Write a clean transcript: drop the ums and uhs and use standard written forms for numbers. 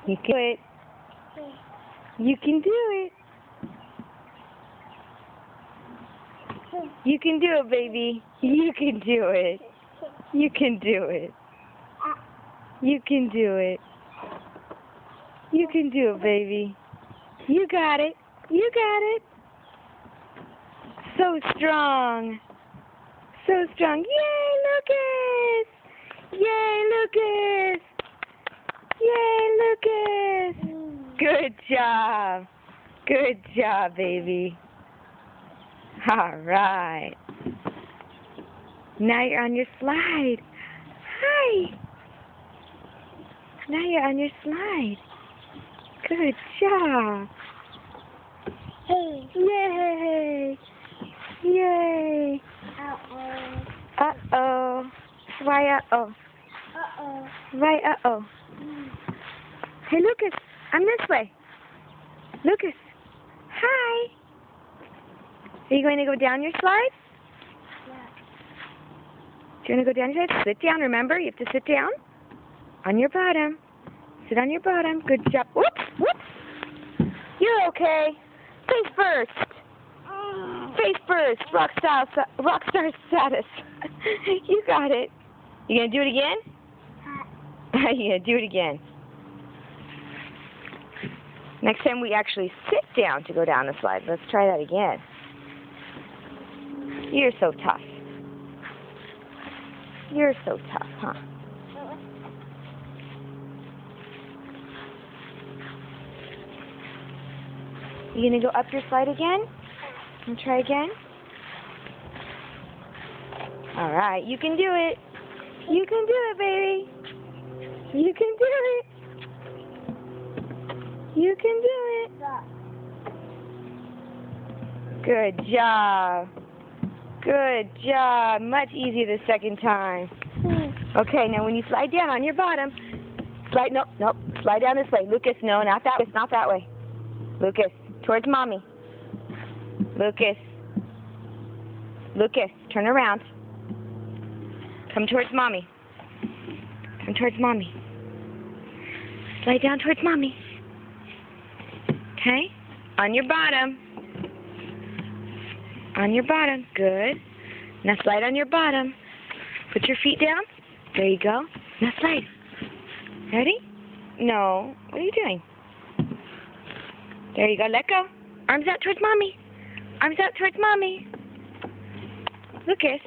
You can do it. You can do it. You can do it, baby. You can do it. You can do it. You can do it. You can do it, baby. You got it. You got it. So strong. So strong. Yay, Lucas! Yay, Lucas! Yay, Lucas! Good job. Good job, baby. All right. Now you're on your slide. Hi. Now you're on your slide. Good job. Yay. Yay. Uh-oh. Why uh-oh? Why uh-oh? Hey, Lucas. I'm this way. Lucas. Hi. Are you going to go down your slide? Yeah. Do you want to go down your slide? Sit down, remember? You have to sit down on your bottom. Sit on your bottom. Good job. Whoops, whoops. You're okay. Face first. Face first. Rock star status. You got it. You going to do it again? You going to do it again. Next time we actually sit down to go down the slide. Let's try that again. You're so tough. You're so tough, huh? You gonna go up your slide again? And try again? Alright, you can do it. You can do it, baby. You can do it. You can do it. Good job. Good job. Much easier the second time. Okay, now when you slide down on your bottom, slide, nope, slide down this way. Lucas, no, not that way, not that way. Lucas, towards mommy. Lucas. Lucas, turn around. Come towards mommy. Come towards mommy. Slide down towards mommy. Okay? On your bottom. On your bottom. Good. Now slide on your bottom. Put your feet down. There you go. Now slide. Ready? No. What are you doing? There you go. Let go. Arms out towards mommy. Arms out towards mommy. Lucas.